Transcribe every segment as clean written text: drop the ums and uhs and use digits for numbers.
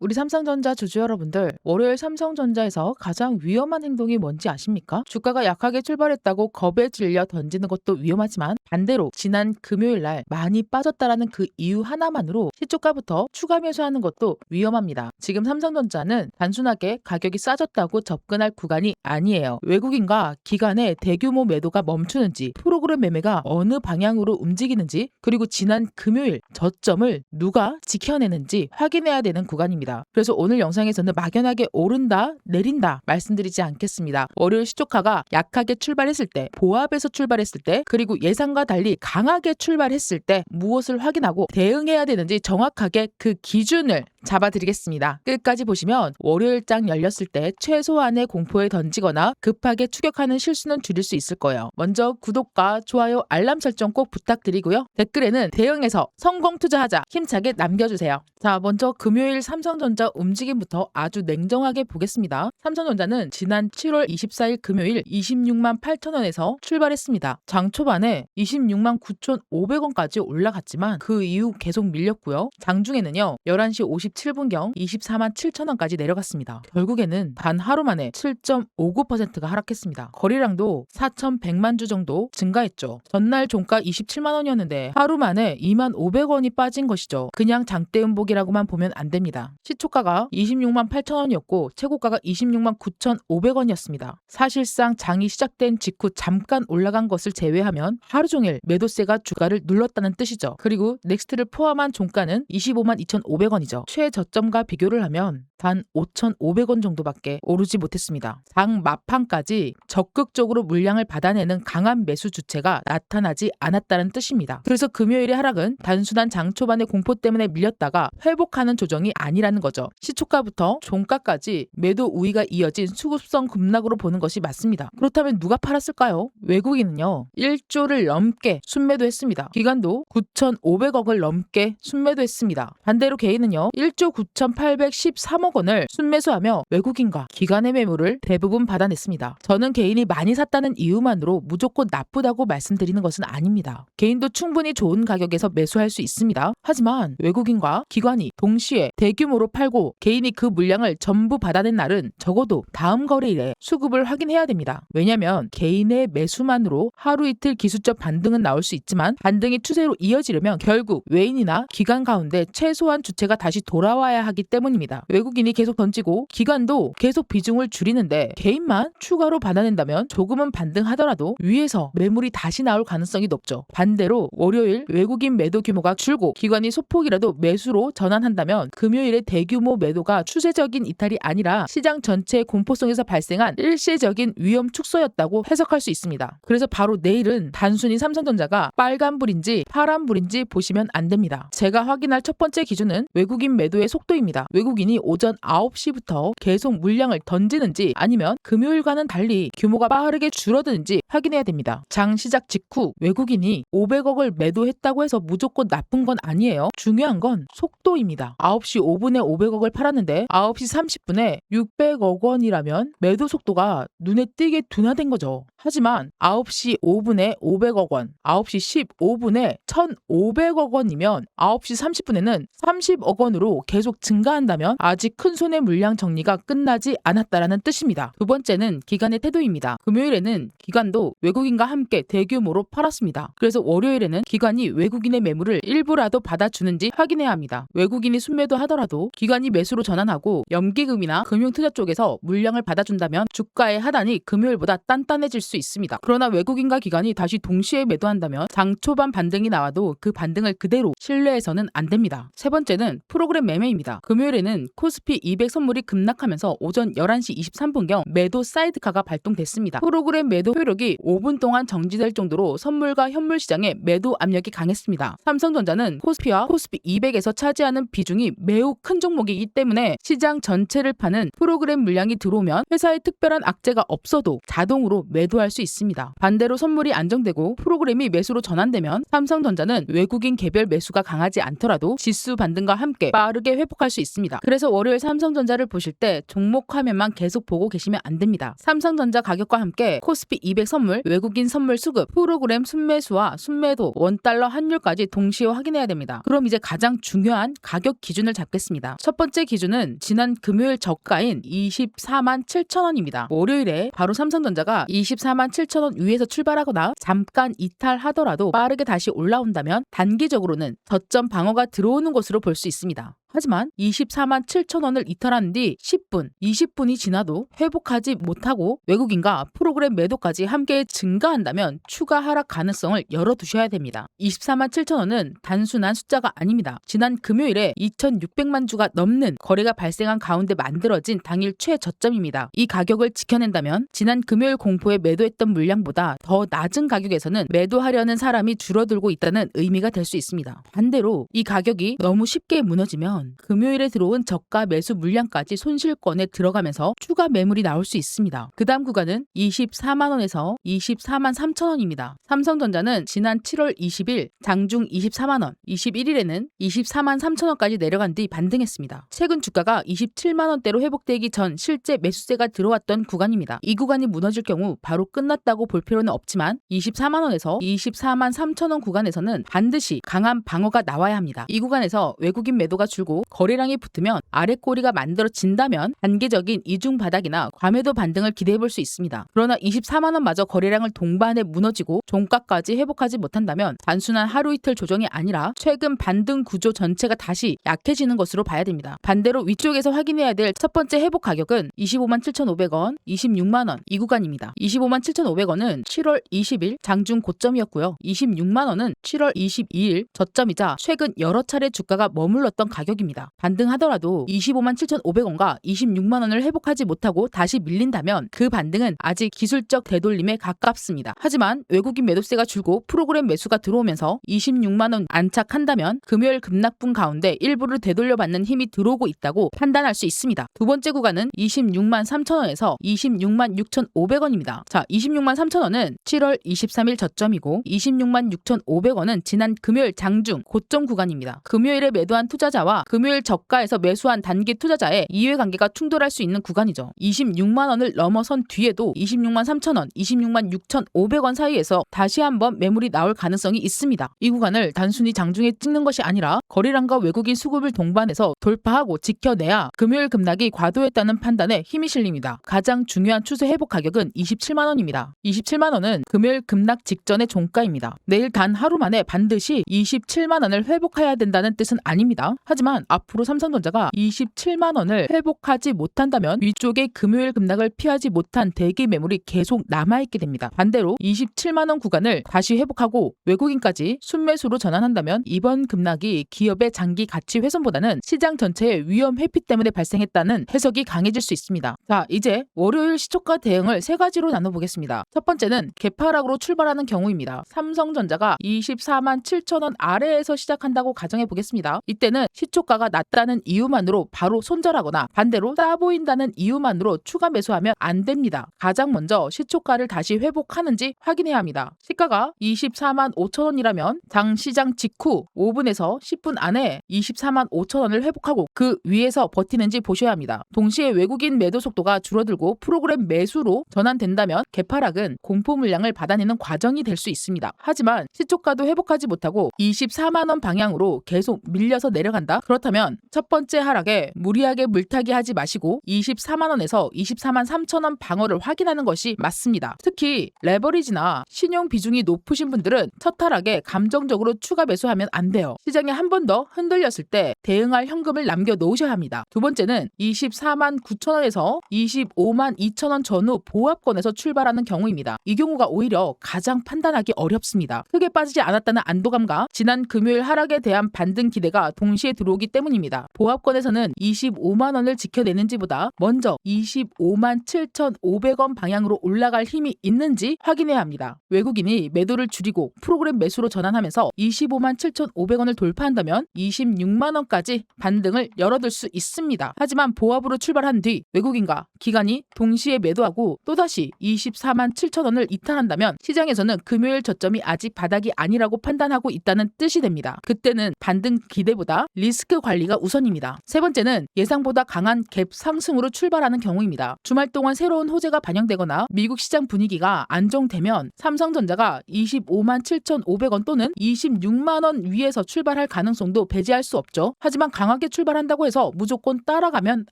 우리 삼성전자 주주 여러분들, 월요일 삼성전자에서 가장 위험한 행동이 뭔지 아십니까? 주가가 약하게 출발했다고 겁에 질려 던지는 것도 위험하지만 반대로 지난 금요일 날 많이 빠졌다라는 그 이유 하나만으로 시초가부터 추가 매수하는 것도 위험합니다. 지금 삼성전자는 단순하게 가격이 싸졌다고 접근할 구간이 아니에요. 외국인과 기관의 대규모 매도가 멈추는지, 프로그램 매매가 어느 방향으로 움직이는지, 그리고 지난 금요일 저점을 누가 지켜내는지 확인해야 되는 구간입니다. 그래서 오늘 영상에서는 막연하게 오른다, 내린다 말씀드리지 않겠습니다. 월요일 시초가가 약하게 출발했을 때, 보합에서 출발했을 때, 그리고 예상과 달리 강하게 출발했을 때 무엇을 확인하고 대응해야 되는지 정확하게 그 기준을 잡아드리겠습니다. 끝까지 보시면 월요일장 열렸을 때 최소한의 공포에 던지거나 급하게 추격하는 실수는 줄일 수 있을 거예요. 먼저 구독과 좋아요, 알람 설정 꼭 부탁드리고요. 댓글에는 대응해서 성공 투자하자 힘차게 남겨주세요. 자, 먼저 금요일 삼성전자 움직임부터 아주 냉정하게 보겠습니다. 삼성전자는 지난 7월 24일 금요일 26만 8천 원에서 출발했습니다. 장 초반에 26만 9,500원까지 올라갔지만 그 이후 계속 밀렸고요. 장중에는요 11시 57분경 24만 7천 원까지 내려갔습니다. 결국에는 단 하루 만에 7.59%가 하락했습니다. 거래량도 4,100만 주 정도 증가했죠. 전날 종가 27만 원이었는데 하루 만에 2만 500원이 빠진 것이죠. 그냥 장대음복이라고만 보면 안 됩니다. 시초가가 26만 8천 원이었고 최고가가 26만 9,500원이었습니다. 사실상 장이 시작된 직후 잠깐 올라간 것을 제외하면 하루 종일 매도세가 주가를 눌렀다는 뜻이죠. 그리고 넥스트를 포함한 종가는 25만 2,500원이죠. 최저점과 비교를 하면 단 5,500원 정도밖에 오르지 못했습니다. 장 막판까지 적극적으로 물량을 받아내는 강한 매수 주체가 나타나지 않았다는 뜻입니다. 그래서 금요일의 하락은 단순한 장 초반의 공포 때문에 밀렸다가 회복하는 조정이 아니라는 거죠. 시초가부터 종가까지 매도 우위가 이어진 수급성 급락으로 보는 것이 맞습니다. 그렇다면 누가 팔았을까요? 외국인은요 1조를 넘게 순매도했습니다. 기관도 9,500억을 넘게 순매도했습니다. 반대로 개인은요 1조 9,813억 원을 순매수하며 외국인과 기관의 매물을 대부분 받아냈습니다. 저는 개인이 많이 샀다는 이유만으로 무조건 나쁘다고 말씀드리는 것은 아닙니다. 개인도 충분히 좋은 가격에서 매수할 수 있습니다. 하지만 외국인과 기관이 동시에 대규모로 팔고 개인이 그 물량을 전부 받아낸 날은 적어도 다음 거래일에 수급을 확인해야 됩니다. 왜냐하면 개인의 매수만으로 하루 이틀 기술적 반등은 나올 수 있지만 반등이 추세로 이어지려면 결국 외인이나 기관 가운데 최소한 주체가 다시 돌아와야 하기 때문입니다. 외국인이 계속 던지고 기관도 계속 비중을 줄이는데 개인만 추가로 받아낸다면 조금은 반등하더라도 위에서 매물이 다시 나올 가능성이 높죠. 반대로 월요일 외국인 매도 규모가 줄고 기관이 소폭이라도 매수로 전환한다면 금요일의 대규모 매도가 추세적인 이탈이 아니라 시장 전체의 공포성에서 발생한 일시적인 위험 축소였다고 해석할 수 있습니다. 그래서 바로 내일은 단순히 삼성전자가 빨간불인지 파란불인지 보시면 안 됩니다. 제가 확인할 첫 번째 기준은 외국인 매도의 속도입니다. 외국인이 오전 9시부터 계속 물량을 던지는지 아니면 금요일과는 달리 규모가 빠르게 줄어드는지 확인해야 됩니다. 장 시작 직후 외국인이 500억을 매도했다고 해서 무조건 나쁜 건 아니에요. 중요한 건 속도입니다. 9시 5분에 500억을 팔았는데 9시 30분에 600억 원이라면 매도 속도가 눈에 띄게 둔화된 거죠. 하지만 9시 5분에 500억 원, 9시 15분에 1,500억 원이면 9시 30분에는 30억 원으로 계속 증가한다면 아직 큰 손의 물량 정리가 끝나지 않았다라는 뜻입니다. 두 번째는 기관의 태도입니다. 금요일에는 기관도 외국인과 함께 대규모로 팔았습니다. 그래서 월요일에는 기관이 외국인의 매물을 일부라도 받아주는지 확인해야 합니다. 외국인이 순매도 하더라도 기관이 매수로 전환하고 연기금이나 금융투자 쪽에서 물량을 받아준다면 주가의 하단이 금요일보다 단단해질 수 있습니다. 그러나 외국인과 기관이 다시 동시에 매도한다면 장 초반 반등이 나와도 그 반등을 그대로 신뢰해서는 안 됩니다. 세 번째는 프로그램 매매입니다. 금요일에는 코스피 200 선물이 급락하면서 오전 11시 23분경 매도 사이드카가 발동됐습니다. 프로그램 매도 효력이 5분 동안 정지될 정도로 선물과 현물 시장에 매도 압력이 강했습니다. 삼성전자는 코스피와 코스피 200에서 차지하는 비중이 매우 큰 종목이기 때문에 시장 전체를 파는 프로그램 물량이 들어오면 회사에 특별한 악재가 없어도 자동으로 매도할 수 있습니다. 반대로 선물이 안정되고 프로그램이 매수로 전환되면 삼성전자는 외국인 개별 매수가 강하지 않더라도 지수 반등과 함께 빠르게 회복할 수 있습니다. 그래서 월요일 삼성전자를 보실 때 종목 화면만 계속 보고 계시면 안 됩니다. 삼성전자 가격과 함께 코스피 200 선물 선물, 외국인 선물 수급, 프로그램 순매수와 순매도, 원달러 환율까지 동시에 확인해야 됩니다. 그럼 이제 가장 중요한 가격 기준을 잡겠습니다. 첫 번째 기준은 지난 금요일 저가인 24만 7천 원입니다. 월요일에 바로 삼성전자가 24만 7천 원 위에서 출발하거나 잠깐 이탈하더라도 빠르게 다시 올라온다면 단기적으로는 저점 방어가 들어오는 것으로 볼 수 있습니다. 하지만 24만 7천 원을 이탈한 뒤 10분, 20분이 지나도 회복하지 못하고 외국인과 프로그램 매도까지 함께 증가한다면 추가 하락 가능성을 열어두셔야 됩니다. 24만 7천 원은 단순한 숫자가 아닙니다. 지난 금요일에 2,600만 주가 넘는 거래가 발생한 가운데 만들어진 당일 최저점입니다. 이 가격을 지켜낸다면 지난 금요일 공포에 매도했던 물량보다 더 낮은 가격에서는 매도하려는 사람이 줄어들고 있다는 의미가 될 수 있습니다. 반대로 이 가격이 너무 쉽게 무너지면 금요일에 들어온 저가 매수 물량까지 손실권에 들어가면서 추가 매물이 나올 수 있습니다. 그 다음 구간은 24만 원에서 24만 3천 원입니다. 삼성전자는 지난 7월 20일 장중 24만 원, 21일에는 24만 3천 원까지 내려간 뒤 반등했습니다. 최근 주가가 27만 원대로 회복되기 전 실제 매수세가 들어왔던 구간입니다. 이 구간이 무너질 경우 바로 끝났다고 볼 필요는 없지만 24만 원에서 24만 3천 원 구간에서는 반드시 강한 방어가 나와야 합니다. 이 구간에서 외국인 매도가 줄고 거래량이 붙으면 아래 꼬리가 만들어진다면 단기적인 이중 바닥이나 과매도 반등을 기대해 볼 수 있습니다. 그러나 24만 원마저 거래량을 동반해 무너지고 종가까지 회복하지 못한다면 단순한 하루 이틀 조정이 아니라 최근 반등 구조 전체가 다시 약해지는 것으로 봐야 됩니다. 반대로 위쪽에서 확인해야 될 첫 번째 회복 가격은 25만 7,500원, 26만 원 이 구간입니다. 25만 7,500원은 7월 20일 장중 고점이었고요. 26만 원은 7월 22일 저점이자 최근 여러 차례 주가가 머물렀던 가격입니다. 반등하더라도 25만 7,500원과 26만 원을 회복하지 못하고 다시 밀린다면 그 반등은 아직 기술적 되돌림에 가깝습니다. 하지만 외국인 매도세가 줄고 프로그램 매수가 들어오면서 26만 원 안착한다면 금요일 급락분 가운데 일부를 되돌려받는 힘이 들어오고 있다고 판단할 수 있습니다. 두 번째 구간은 26만 3천 원에서 26만 6,500원입니다. 자, 26만 3천 원은 7월 23일 저점이고 26만 6,500원은 지난 금요일 장중 고점 구간입니다. 금요일에 매도한 투자자와 금요일 저가에서 매수한 단기 투자자의 이해관계가 충돌할 수 있는 구간이죠. 26만 원을 넘어선 뒤에도 26만 3천 원, 26만 6,500원 사이에서 다시 한번 매물이 나올 가능성이 있습니다. 이 구간을 단순히 장중에 찍는 것이 아니라 거래량과 외국인 수급을 동반해서 돌파하고 지켜내야 금요일 급락이 과도했다는 판단에 힘이 실립니다. 가장 중요한 추세 회복 가격은 27만 원입니다. 27만 원은 금요일 급락 직전의 종가입니다. 내일 단 하루 만에 반드시 27만 원을 회복해야 된다는 뜻은 아닙니다. 하지만 앞으로 삼성전자가 27만 원을 회복하지 못한다면 위쪽의 금요일 급락을 피하지 못한 대기 매물이 계속 남아있게 됩니다. 반대로 27만 원 구간을 다시 회복하고 외국인까지 순매수로 전환한다면 이번 급락이 기업의 장기 가치 훼손보다는 시장 전체의 위험 회피 때문에 발생했다는 해석이 강해질 수 있습니다. 자, 이제 월요일 시초가 대응을 세 가지로 나눠보겠습니다. 첫 번째는 개파락으로 출발하는 경우입니다. 삼성전자가 24만 7천 원 아래에서 시작한다고 가정해 보겠습니다. 이때는 시초가가 낮다는 이유만으로 바로 손절하거나 반대로 싸 보인다는 이유만으로 추가 매수하면 안 됩니다. 가장 먼저 시초가를 다시 회복하는지 확인해야 합니다. 시가가 24만 5천 원이라면 장 시장 직후 5분에서 10분 안에 24만 5천 원을 회복하고 그 위에서 버티는지 보셔야 합니다. 동시에 외국인 매도 속도가 줄어들고 프로그램 매수로 전환된다면 개파락은 공포 물량을 받아내는 과정이 될 수 있습니다. 하지만 시초가도 회복하지 못하고 24만 원 방향으로 계속 밀려서 내려간다? 그렇다면 첫 번째 하락에 무리하게 물타기 하지 마시고 24만 원에서 24만 3천 원 방어를 확인하는 것이 맞습니다. 특히 레버리지나 신용 비중이 높으신 분들은 첫 하락에 감정적으로 추가 매수하면 안 돼요. 시장이 한 번 더 흔들렸을 때 대응할 현금을 남겨 놓으셔야 합니다. 두 번째는 24만 9천 원에서 25만 2천 원 전후 보합권에서 출발하는 경우입니다. 이 경우가 오히려 가장 판단하기 어렵습니다. 크게 빠지지 않았다는 안도감과 지난 금요일 하락에 대한 반등 기대가 동시에 들어오기 때문입니다. 보합권에서는 25만 원을 지켜내는지보다 먼저 25만 7,500원 방향으로 올라갈 힘이 있는지 확인해야 합니다. 외국인이 매도를 줄이고 프로그램 매수로 전환하면서 25만 7,500원을 돌파한다면 26만 원까지 반등을 열어둘 수 있습니다. 하지만 보합으로 출발한 뒤 외국인과 기관이 동시에 매도하고 또다시 24만 7천 원을 이탈한다면 시장에서는 금요일 저점이 아직 바닥이 아니라고 판단하고 있다는 뜻이 됩니다. 그때는 반등 기대보다 리스크 리스크 관리가 우선입니다. 세 번째는 예상보다 강한 갭 상승으로 출발하는 경우입니다. 주말 동안 새로운 호재가 반영되거나 미국 시장 분위기가 안정되면 삼성전자가 25만 7,500원 또는 26만 원 위에서 출발할 가능성도 배제할 수 없죠. 하지만 강하게 출발한다고 해서 무조건 따라가면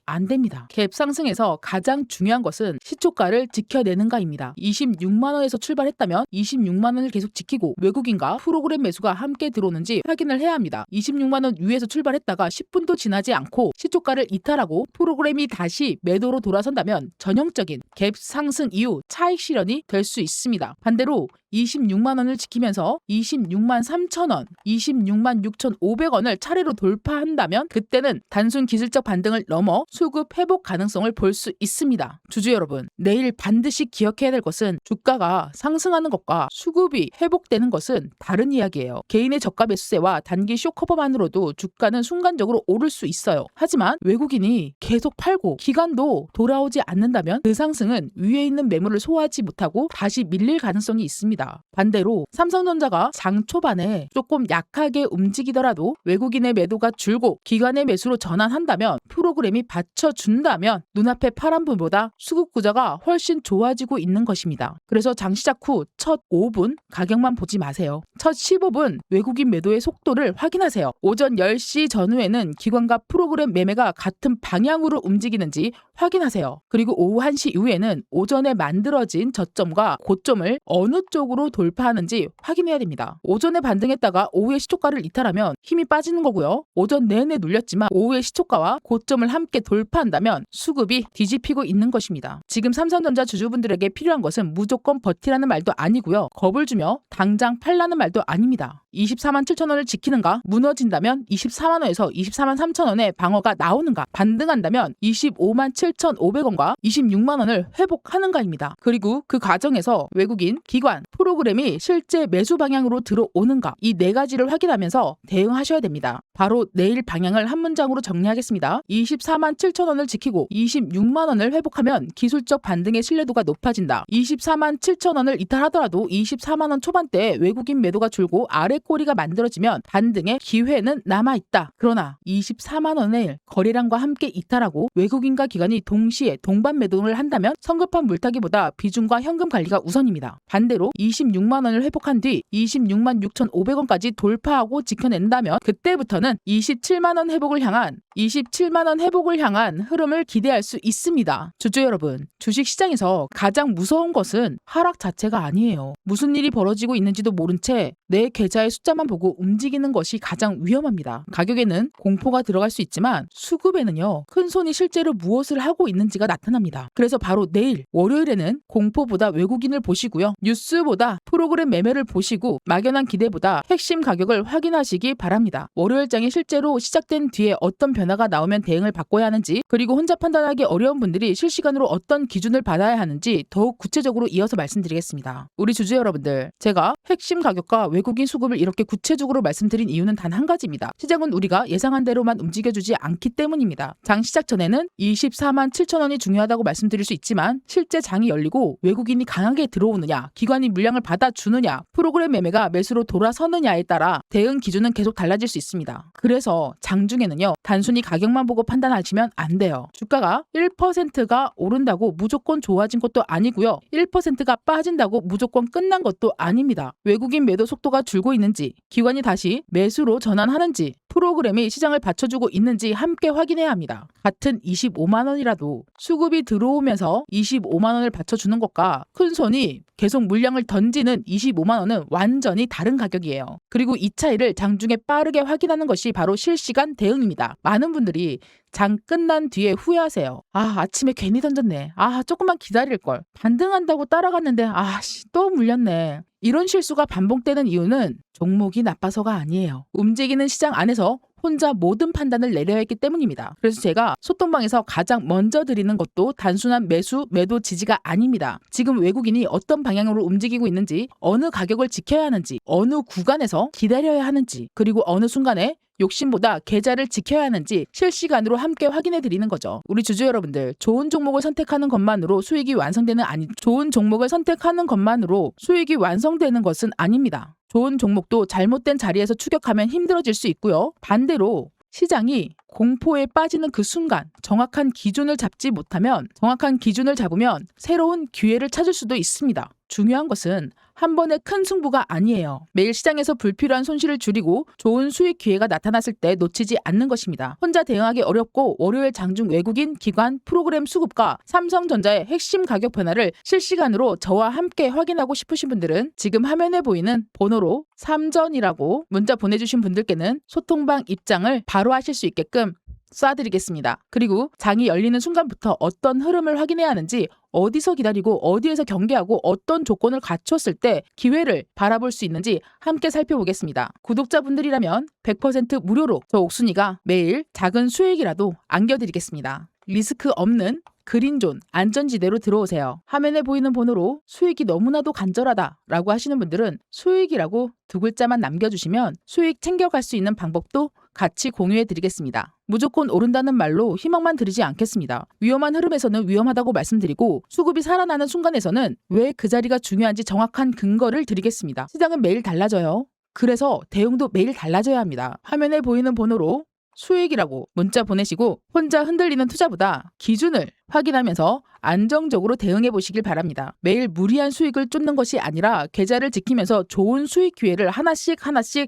안 됩니다. 갭 상승에서 가장 중요한 것은 시초가를 지켜내는가입니다. 26만 원에서 출발했다면 26만 원을 계속 지키고 외국인과 프로그램 매수가 함께 들어오는지 확인을 해야 합니다. 26만 원 위에서 출발했다가 10분도 지나지 않고 시초가를 이탈하고 프로그램이 다시 매도로 돌아선다면 전형적인 갭 상승 이후 차익 실현이 될 수 있습니다. 반대로 26만 원을 지키면서 26만 3천 원, 26만 6,500원을 차례로 돌파한다면 그때는 단순 기술적 반등을 넘어 수급 회복 가능성을 볼 수 있습니다. 주주 여러분, 내일 반드시 기억해야 될 것은 주가가 상승하는 것과 수급이 회복되는 것은 다른 이야기예요. 개인의 저가 매수세와 단기 쇼커버만으로도 주가는 순간적으로 오를 수 있어요. 하지만 외국인이 계속 팔고 기관도 돌아오지 않는다면 그 상승은 위에 있는 매물을 소화하지 못하고 다시 밀릴 가능성이 있습니다. 반대로 삼성전자가 장 초반에 조금 약하게 움직이더라도 외국인의 매도가 줄고 기관의 매수로 전환한다면 프로그램이 받쳐준다면 눈앞의 파란불보다 수급 구조가 훨씬 좋아지고 있는 것입니다. 그래서 장 시작 후 첫 5분 가격만 보지 마세요. 첫 15분 외국인 매도의 속도를 확인하세요. 오전 10시 전후에는 기관과 프로그램 매매가 같은 방향으로 움직이는지 확인하세요. 그리고 오후 1시 이후에는 오전에 만들어진 저점과 고점을 어느 쪽으로 돌파하는지 확인해야 됩니다. 오전에 반등했다가 오후에 시초가를 이탈하면 힘이 빠지는 거고요. 오전 내내 눌렸지만 오후에 시초가와 고점을 함께 돌파한다면 수급이 뒤집히고 있는 것입니다. 지금 삼성전자 주주분들에게 필요한 것은 무조건 버티라는 말도 아니고요. 겁을 주며 당장 팔라는 말도 아닙니다. 24만 7천 원을 지키는가? 무너진다면 24만 원에서 24만 3천 원의 방어가 나오는가? 반등한다면 25만 7,500원과 26만 원을 회복하는가입니다. 그리고 그 과정에서 외국인, 기관, 프로그램이 실제 매수 방향으로 들어오는가? 이 네 가지를 확인하면서 대응하셔야 됩니다. 바로 내일 방향을 한 문장으로 정리하겠습니다. 24만 7천 원을 지키고 26만 원을 회복하면 기술적 반등의 신뢰도가 높아진다. 24만 7천 원을 이탈하더라도 24만 원 초반대에 외국인 매도가 줄고 아래 꼬리가 만들어지면 반등의 기회는 남아있다. 그러나 24만 원의 거래량과 함께 이탈하고 외국인과 기관이 동시에 동반 매도를 한다면 성급한 물타기보다 비중과 현금 관리가 우선입니다. 반대로 26만 원을 회복한 뒤 26만 6,500원까지 돌파하고 지켜낸다면 그때부터는 27만 원 회복을 향한 흐름을 기대할 수 있습니다. 주주 여러분, 주식시장에서 가장 무서운 것은 하락 자체가 아니에요. 무슨 일이 벌어지고 있는지도 모른 채 내 계좌의 숫자만 보고 움직이는 것이 가장 위험합니다. 가격에는 공포가 들어갈 수 있지만 수급에는요, 큰 손이 실제로 무엇을 하고 있는지가 나타납니다. 그래서 바로 내일 월요일에는 공포보다 외국인을 보시고요. 뉴스보다 프로그램 매매를 보시고 막연한 기대보다 핵심 가격을 확인하시기 바랍니다. 월요일장이 실제로 시작된 뒤에 어떤 변화가 나오면 대응을 바꿔야 하는지, 그리고 혼자 판단하기 어려운 분들이 실시간으로 어떤 기준을 받아야 하는지 더욱 구체적으로 이어서 말씀드리겠습니다. 우리 주주 여러분들, 제가 핵심 가격과 외국인 수급을 이렇게 구체적으로 말씀드린 이유는 단 한 가지입니다. 시장은 우리가 예상한 대로만 움직여주지 않기 때문입니다. 장 시작 전에는 24만 7천 원이 중요하다고 말씀드릴 수 있지만 실제 장이 열리고 외국인이 강하게 들어오느냐, 기관이 물량을 받아주느냐, 프로그램 매매가 매수로 돌아서느냐에 따라 대응 기준은 계속 달라질 수 있습니다. 그래서 장중에는요, 단순히 가격만 보고 판단하시면 안 돼요. 주가가 1%가 오른다고 무조건 좋아진 것도 아니고요. 1%가 빠진다고 무조건 끝난 것도 아닙니다. 외국인 매도 속도가 줄고 있는지, 기관이 다시 매수로 전환하는지, 프로그램이 시장을 받쳐주고 있는지 함께 확인해야 합니다. 같은 25만 원이라도 수급이 들어오면서 25만 원을 받쳐주는 것과 큰 손이 계속 물량을 던지는 25만 원은 완전히 다른 가격이에요. 그리고 이 차이를 장중에 빠르게 확인하는 것이 바로 실시간 대응입니다. 많은 분들이 장 끝난 뒤에 후회하세요. 아침에 괜히 던졌네. 조금만 기다릴걸. 반등한다고 따라갔는데 또 물렸네. 이런 실수가 반복되는 이유는 종목이 나빠서가 아니에요. 움직이는 시장 안에서 혼자 모든 판단을 내려야 했기 때문입니다. 그래서 제가 소통방에서 가장 먼저 드리는 것도 단순한 매도 지지가 아닙니다. 지금 외국인이 어떤 방향으로 움직이고 있는지, 어느 가격을 지켜야 하는지, 어느 구간에서 기다려야 하는지, 그리고 어느 순간에 욕심보다 계좌를 지켜야 하는지 실시간으로 함께 확인해 드리는 거죠. 우리 주주 여러분들, 좋은 종목을 선택하는 것만으로 수익이 완성되는 것은 아닙니다. 좋은 종목도 잘못된 자리에서 추격하면 힘들어질 수 있고요. 반대로 시장이 공포에 빠지는 그 순간 정확한 기준을 잡으면 새로운 기회를 찾을 수도 있습니다. 중요한 것은 한 번의 큰 승부가 아니에요. 매일 시장에서 불필요한 손실을 줄이고 좋은 수익 기회가 나타났을 때 놓치지 않는 것입니다. 혼자 대응하기 어렵고 월요일 장중 외국인 기관 프로그램 수급과 삼성전자의 핵심 가격 변화를 실시간으로 저와 함께 확인하고 싶으신 분들은 지금 화면에 보이는 번호로 삼전이라고 문자 보내주신 분들께는 소통방 입장을 바로 하실 수 있게끔 쏴드리겠습니다. 그리고 장이 열리는 순간부터 어떤 흐름을 확인해야 하는지, 어디서 기다리고 어디에서 경계하고 어떤 조건을 갖췄을 때 기회를 바라볼 수 있는지 함께 살펴보겠습니다. 구독자분들이라면 100% 무료로 저 옥순이가 매일 작은 수익이라도 안겨드리겠습니다. 리스크 없는 그린존 안전지대로 들어오세요. 화면에 보이는 번호로 수익이 너무나도 간절하다 라고 하시는 분들은 수익이라고 두 글자만 남겨주시면 수익 챙겨갈 수 있는 방법도 같이 공유해 드리겠습니다. 무조건 오른다는 말로 희망만 드리지 않겠습니다. 위험한 흐름에서는 위험하다고 말씀드리고 수급이 살아나는 순간에서는 왜 그 자리가 중요한지 정확한 근거를 드리겠습니다. 시장은 매일 달라져요. 그래서 대응도 매일 달라져야 합니다. 화면에 보이는 번호로 수익이라고 문자 보내시고 혼자 흔들리는 투자보다 기준을 확인하면서 안정적으로 대응해 보시길 바랍니다. 매일 무리한 수익을 쫓는 것이 아니라 계좌를 지키면서 좋은 수익 기회를 하나씩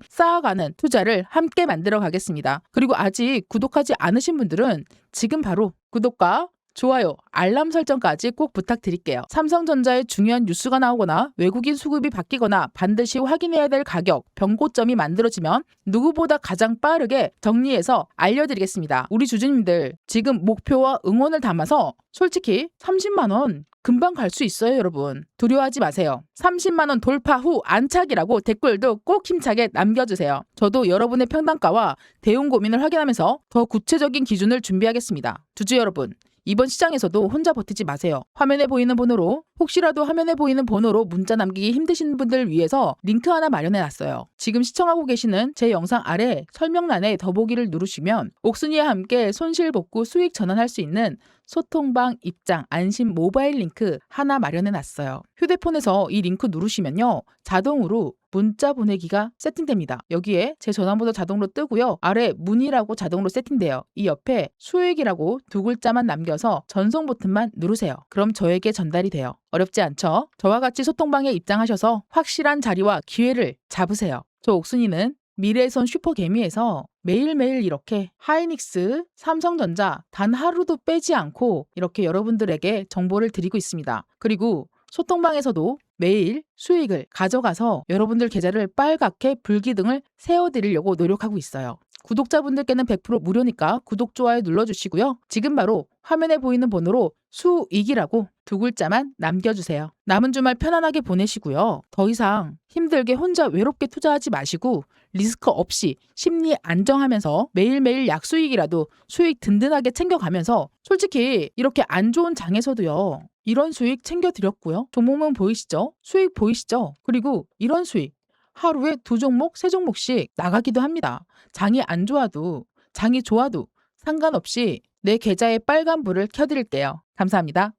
쌓아가는 투자를 함께 만들어 가겠습니다. 그리고 아직 구독하지 않으신 분들은 지금 바로 구독과 좋아요, 알람 설정까지 꼭 부탁드릴게요. 삼성전자의 중요한 뉴스가 나오거나 외국인 수급이 바뀌거나 반드시 확인해야 될 가격, 변고점이 만들어지면 누구보다 가장 빠르게 정리해서 알려드리겠습니다. 우리 주주님들 지금 목표와 응원을 담아서 솔직히 30만 원 금방 갈 수 있어요, 여러분. 두려워하지 마세요. 30만 원 돌파 후 안착이라고 댓글도 꼭 힘차게 남겨주세요. 저도 여러분의 평단가와 대응 고민을 확인하면서 더 구체적인 기준을 준비하겠습니다. 주주 여러분, 이번 시장에서도 혼자 버티지 마세요. 혹시라도 화면에 보이는 번호로 문자 남기기 힘드신 분들 위해서 링크 하나 마련해놨어요. 지금 시청하고 계시는 제 영상 아래 설명란에 더보기를 누르시면 옥순이와 함께 손실복구 수익 전환할 수 있는 소통방 입장 안심 모바일 링크 하나 마련해놨어요. 휴대폰에서 이 링크 누르시면요, 자동으로 문자 보내기가 세팅됩니다. 여기에 제 전화번호 자동으로 뜨고요. 아래 문의라고 자동으로 세팅돼요. 이 옆에 수익이라고 두 글자만 남겨서 전송 버튼만 누르세요. 그럼 저에게 전달이 돼요. 어렵지 않죠? 저와 같이 소통방에 입장하셔서 확실한 자리와 기회를 잡으세요. 저 옥순이는 미래에선 슈퍼개미에서 매일매일 이렇게 하이닉스, 삼성전자 단 하루도 빼지 않고 이렇게 여러분들에게 정보를 드리고 있습니다. 그리고 소통방에서도 매일 수익을 가져가서 여러분들 계좌를 빨갛게 불기둥을 세워드리려고 노력하고 있어요. 구독자분들께는 100% 무료니까 구독, 좋아요 눌러주시고요. 지금 바로 화면에 보이는 번호로 수익이라고 두 글자만 남겨주세요. 남은 주말 편안하게 보내시고요. 더 이상 힘들게 혼자 외롭게 투자하지 마시고 리스크 없이 심리 안정하면서 매일매일 약수익이라도 수익 든든하게 챙겨가면서, 솔직히 이렇게 안 좋은 장에서도요, 이런 수익 챙겨드렸고요. 종목명 보이시죠? 수익 보이시죠? 그리고 이런 수익 하루에 2종목, 3종목씩 나가기도 합니다. 장이 안 좋아도 장이 좋아도 상관없이 내 계좌에 빨간 불을 켜드릴게요. 감사합니다.